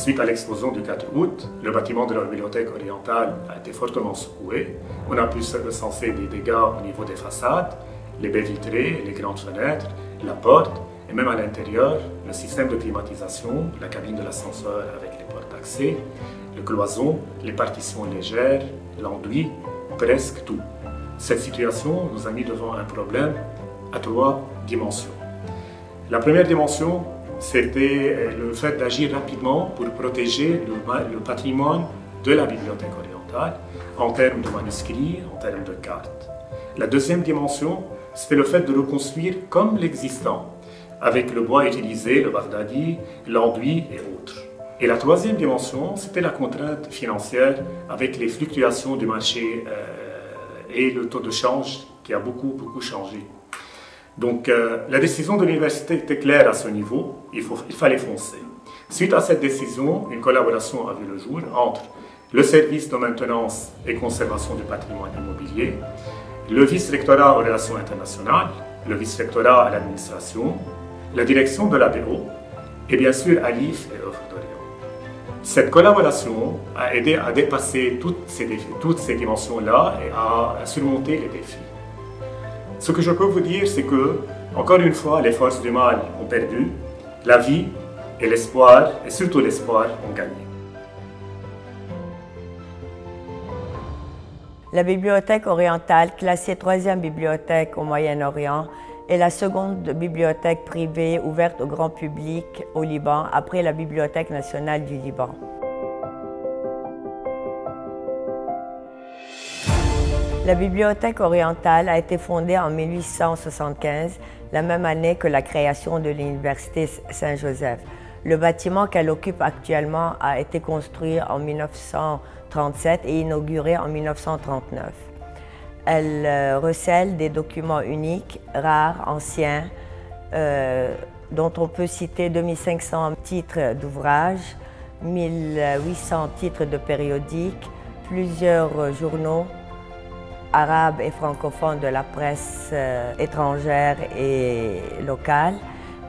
Suite à l'explosion du 4 août, le bâtiment de la bibliothèque orientale a été fortement secoué. On a pu recenser des dégâts au niveau des façades, les baies vitrées, les grandes fenêtres, la porte, et même à l'intérieur, le système de climatisation, la cabine de l'ascenseur avec les portes d'accès, le cloison, les partitions légères, l'enduit, presque tout. Cette situation nous a mis devant un problème à 3 dimensions. La première dimension, c'était le fait d'agir rapidement pour protéger le patrimoine de la bibliothèque orientale en termes de manuscrits, en termes de cartes. La deuxième dimension, c'était le fait de reconstruire comme l'existant, avec le bois utilisé, le baghdadi, l'enduit et autres. Et la troisième dimension, c'était la contrainte financière avec les fluctuations du marché et le taux de change qui a beaucoup changé. Donc la décision de l'université était claire à ce niveau, il fallait foncer. Suite à cette décision, une collaboration a vu le jour entre le service de maintenance et conservation du patrimoine immobilier, le vice-rectorat aux relations internationales, le vice-rectorat à l'administration, la direction de l'ABO et bien sûr ALIF et Œuvres d'Orient. Cette collaboration a aidé à dépasser toutes ces dimensions-là et à surmonter les défis. Ce que je peux vous dire, c'est que, encore une fois, les forces du mal ont perdu, la vie et l'espoir, et surtout l'espoir, ont gagné. La bibliothèque orientale, classée 3e bibliothèque au Moyen-Orient, est la seconde bibliothèque privée ouverte au grand public au Liban, après la Bibliothèque nationale du Liban. La Bibliothèque orientale a été fondée en 1875, la même année que la création de l'Université Saint-Joseph. Le bâtiment qu'elle occupe actuellement a été construit en 1937 et inauguré en 1939. Elle recèle des documents uniques, rares, anciens, dont on peut citer 2500 titres d'ouvrages, 1800 titres de périodiques, plusieurs journaux arabes et francophones de la presse étrangère et locale,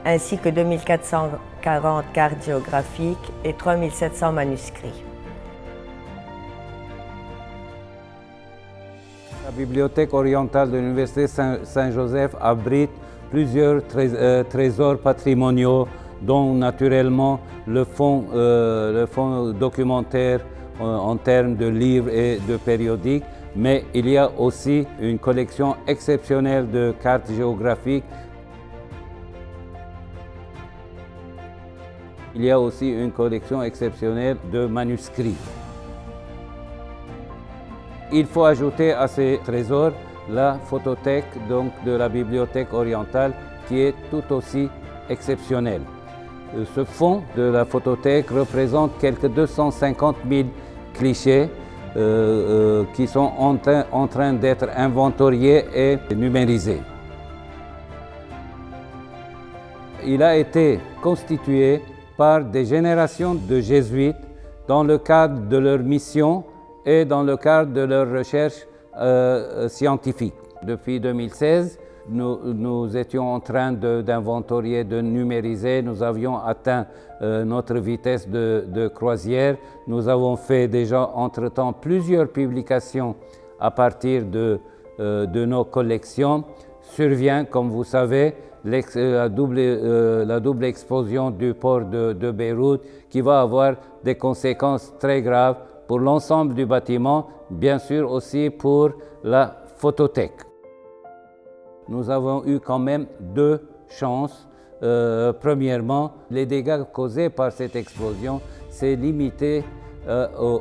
ainsi que 2440 cartes géographiques et 3700 manuscrits. La bibliothèque orientale de l'Université Saint-Joseph abrite plusieurs trésors patrimoniaux, dont naturellement le fonds documentaire en termes de livres et de périodiques, mais il y a aussi une collection exceptionnelle de cartes géographiques. Il y a aussi une collection exceptionnelle de manuscrits. Il faut ajouter à ces trésors la photothèque donc, de la bibliothèque orientale qui est tout aussi exceptionnelle. Ce fonds de la photothèque représente quelques 250 000 clichés qui sont en train d'être inventoriés et numérisés. Il a été constitué par des générations de jésuites dans le cadre de leur mission et dans le cadre de leurs recherches scientifiques. Depuis 2016, nous étions en train d'inventorier, de numériser. Nous avions atteint notre vitesse de croisière. Nous avons fait déjà entre-temps plusieurs publications à partir de nos collections. Survient, comme vous savez, la double explosion du port de Beyrouth qui va avoir des conséquences très graves pour l'ensemble du bâtiment, bien sûr aussi pour la photothèque. Nous avons eu quand même 2 chances. Premièrement, les dégâts causés par cette explosion s'est limité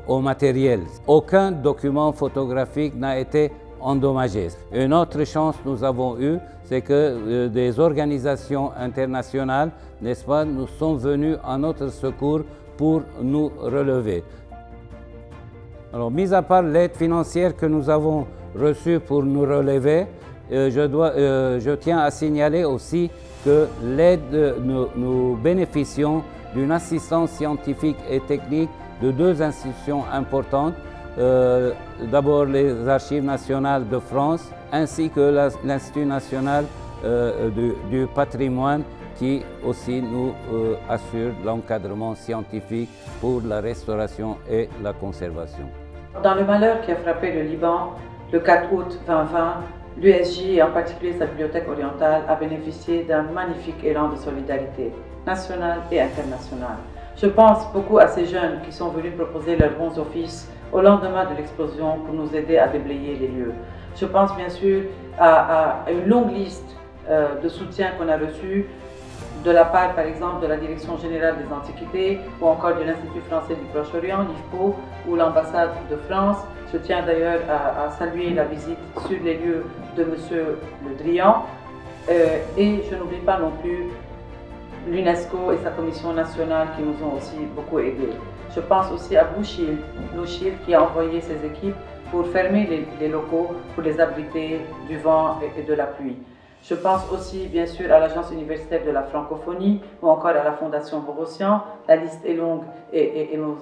au matériel. Aucun document photographique n'a été endommagé. Une autre chance que nous avons eue, c'est que des organisations internationales, n'est-ce pas, nous sont venues à notre secours pour nous relever. Alors, mis à part l'aide financière que nous avons reçue pour nous relever, je tiens à signaler aussi que nous bénéficions d'une assistance scientifique et technique de 2 institutions importantes. D'abord les Archives nationales de France ainsi que l'Institut national du patrimoine qui aussi nous assure l'encadrement scientifique pour la restauration et la conservation. Dans le malheur qui a frappé le Liban, le 4 août 2020, l'USJ et en particulier sa bibliothèque orientale a bénéficié d'un magnifique élan de solidarité nationale et internationale. Je pense beaucoup à ces jeunes qui sont venus proposer leurs bons offices au lendemain de l'explosion pour nous aider à déblayer les lieux. Je pense bien sûr à une longue liste de soutien qu'on a reçu de la part, par exemple, de la Direction Générale des Antiquités ou encore de l'Institut Français du Proche-Orient, l'IFPO, ou l'ambassade de France. Je tiens d'ailleurs à saluer la visite sur les lieux de M. Le Drian. Et je n'oublie pas non plus l'UNESCO et sa commission nationale qui nous ont aussi beaucoup aidés. Je pense aussi à Blue Shield qui a envoyé ses équipes pour fermer les locaux, pour les abriter du vent et de la pluie. Je pense aussi bien sûr à l'Agence universitaire de la francophonie ou encore à la Fondation Bourgossian. La liste est longue et nous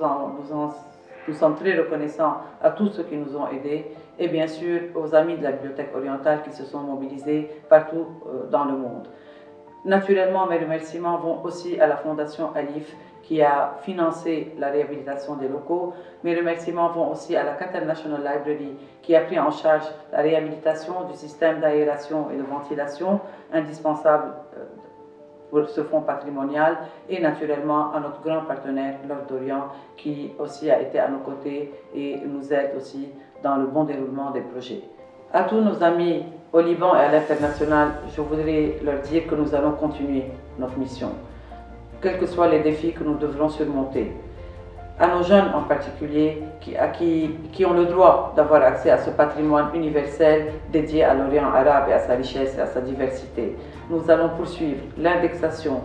sommes très reconnaissants à tous ceux qui nous ont aidés et bien sûr aux amis de la Bibliothèque orientale qui se sont mobilisés partout dans le monde. Naturellement, mes remerciements vont aussi à la Fondation Alif qui a financé la réhabilitation des locaux. Mes remerciements vont aussi à la Qatar National Library qui a pris en charge la réhabilitation du système d'aération et de ventilation indispensable pour ce fonds patrimonial et naturellement à notre grand partenaire L'Ordre d'Orient qui aussi a été à nos côtés et nous aide aussi dans le bon déroulement des projets. À tous nos amis au Liban et à l'international, je voudrais leur dire que nous allons continuer notre mission, quels que soient les défis que nous devrons surmonter. À nos jeunes en particulier, qui ont le droit d'avoir accès à ce patrimoine universel dédié à l'Orient arabe et à sa richesse et à sa diversité, nous allons poursuivre l'indexation,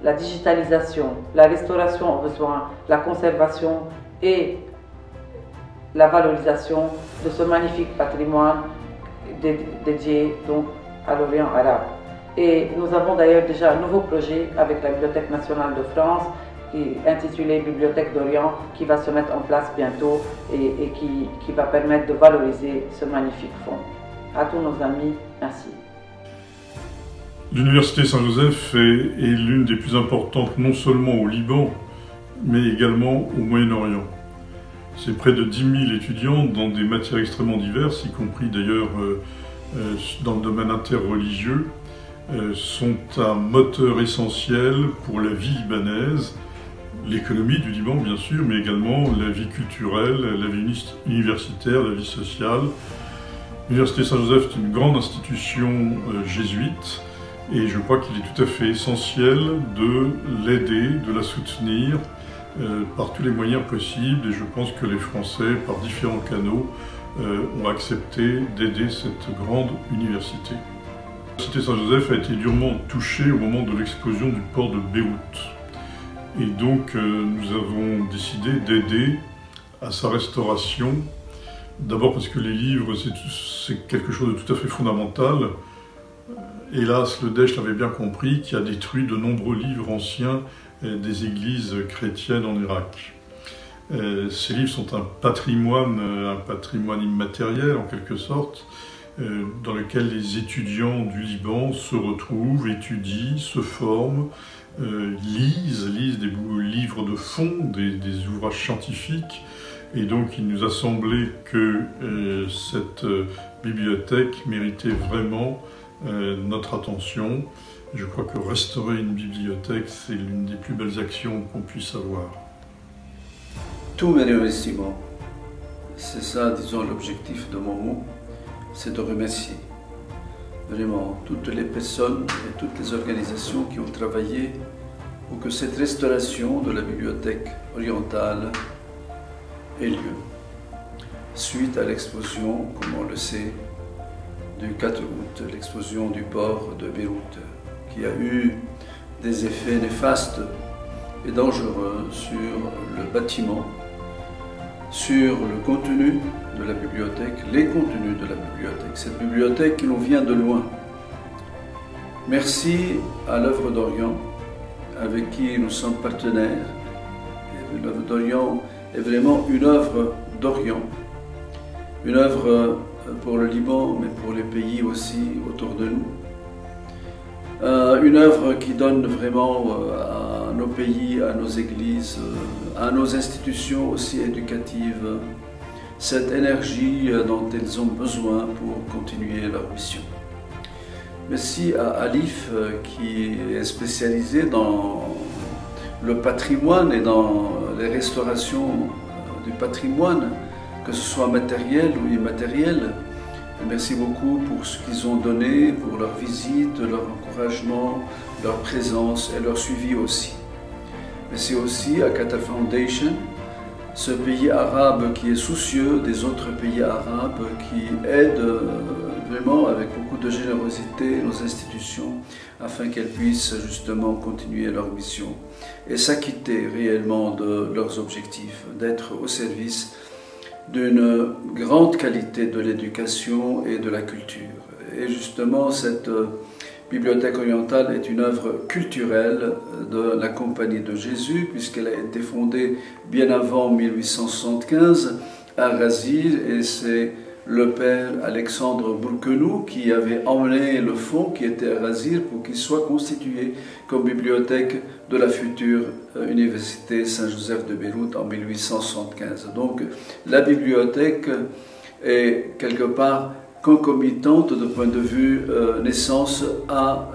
la digitalisation, la restauration aux besoins, la conservation et la valorisation de ce magnifique patrimoine dédié donc à l'Orient arabe. Et nous avons d'ailleurs déjà un nouveau projet avec la Bibliothèque nationale de France intitulé Bibliothèque d'Orient qui va se mettre en place bientôt et qui va permettre de valoriser ce magnifique fonds. À tous nos amis, merci. L'Université Saint-Joseph est l'une des plus importantes non seulement au Liban, mais également au Moyen-Orient. C'est près de 10 000 étudiants dans des matières extrêmement diverses, y compris d'ailleurs dans le domaine interreligieux, sont un moteur essentiel pour la vie libanaise, l'économie du Liban bien sûr, mais également la vie culturelle, la vie universitaire, la vie sociale. L'Université Saint-Joseph est une grande institution jésuite et je crois qu'il est tout à fait essentiel de l'aider, de la soutenir par tous les moyens possibles et je pense que les Français, par différents canaux, ont accepté d'aider cette grande université. L'Université Saint-Joseph a été durement touchée au moment de l'explosion du port de Beyrouth. Et donc nous avons décidé d'aider à sa restauration. D'abord parce que les livres, c'est quelque chose de tout à fait fondamental. Hélas, le Daesh l'avait bien compris, qui a détruit de nombreux livres anciens des églises chrétiennes en Irak. Ces livres sont un patrimoine immatériel en quelque sorte, dans lequel les étudiants du Liban se retrouvent, étudient, se forment, lisent des livres de fond, des ouvrages scientifiques. Et donc il nous a semblé que cette bibliothèque méritait vraiment notre attention. Je crois que restaurer une bibliothèque, c'est l'une des plus belles actions qu'on puisse avoir. Tous mes remerciements, c'est ça, disons, l'objectif de mon mot, c'est de remercier vraiment toutes les personnes et toutes les organisations qui ont travaillé pour que cette restauration de la bibliothèque orientale ait lieu. Suite à l'explosion, comme on le sait, du 4 août, l'explosion du port de Beyrouth, qui a eu des effets néfastes et dangereux sur le bâtiment, sur le contenu de la bibliothèque, les contenus de la bibliothèque. Cette bibliothèque qui nous vient de loin. Merci à l'Œuvre d'Orient, avec qui nous sommes partenaires. L'Œuvre d'Orient est vraiment une œuvre d'Orient, une œuvre pour le Liban, mais pour les pays aussi autour de nous. Une œuvre qui donne vraiment à nos pays, à nos églises, à nos institutions aussi éducatives, cette énergie dont elles ont besoin pour continuer leur mission. Merci à Alif qui est spécialisé dans le patrimoine et dans les restaurations du patrimoine, que ce soit matériel ou immatériel. Merci beaucoup pour ce qu'ils ont donné, pour leur visite, leur encouragement, leur présence et leur suivi aussi. Merci aussi à Qatar Foundation, ce pays arabe qui est soucieux des autres pays arabes, qui aide vraiment avec beaucoup de générosité nos institutions afin qu'elles puissent justement continuer leur mission et s'acquitter réellement de leurs objectifs, d'être au service d'une grande qualité de l'éducation et de la culture. Et justement, cette bibliothèque orientale est une œuvre culturelle de la Compagnie de Jésus, puisqu'elle a été fondée bien avant 1875 à Razir, et c'est le père Alexandre Bourquenou qui avait emmené le fonds qui était à Razir pour qu'il soit constitué comme bibliothèque de la future Université Saint-Joseph de Beyrouth en 1875. Donc la bibliothèque est quelque part concomitante de point de vue naissance à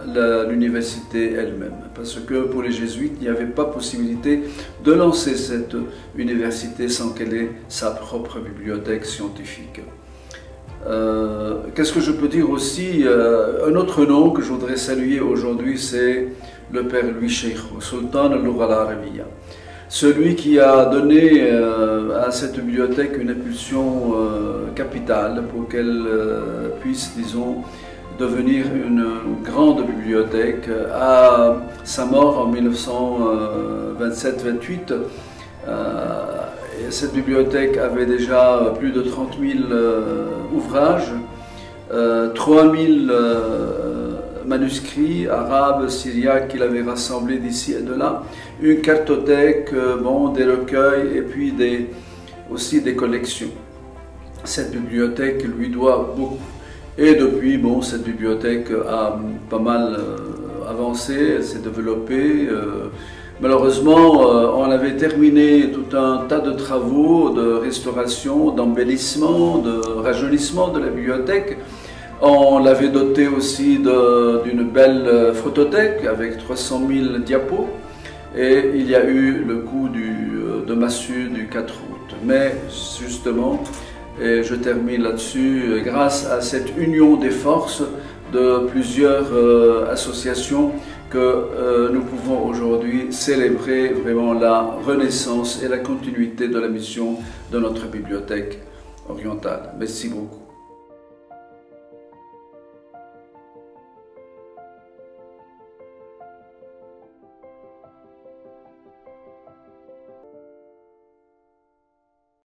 l'université elle-même. Parce que pour les jésuites, il n'y avait pas possibilité de lancer cette université sans qu'elle ait sa propre bibliothèque scientifique. Qu'est-ce que je peux dire aussi? Un autre nom que je voudrais saluer aujourd'hui, c'est le père Louis Cheikho, Sultan al-Lugha al-Arabiyya. Celui qui a donné à cette bibliothèque une impulsion capitale pour qu'elle puisse, disons, devenir une grande bibliothèque. À sa mort en 1927-28, cette bibliothèque avait déjà plus de 30 000 ouvrages, 3 000 manuscrits arabes, syriaques qu'il avait rassemblés d'ici et de là, une cartothèque, des recueils et puis aussi des collections. Cette bibliothèque lui doit beaucoup. Et depuis, cette bibliothèque a pas mal avancé, elle s'est développée. Malheureusement, on avait terminé tout un tas de travaux de restauration, d'embellissement, de rajeunissement de la bibliothèque. On l'avait doté aussi d'une belle photothèque avec 300 000 diapos. Et il y a eu le coup de massue du 4 août. Mais justement, et je termine là-dessus, grâce à cette union des forces de plusieurs associations, que nous pouvons aujourd'hui célébrer vraiment la renaissance et la continuité de la mission de notre bibliothèque orientale. Merci beaucoup.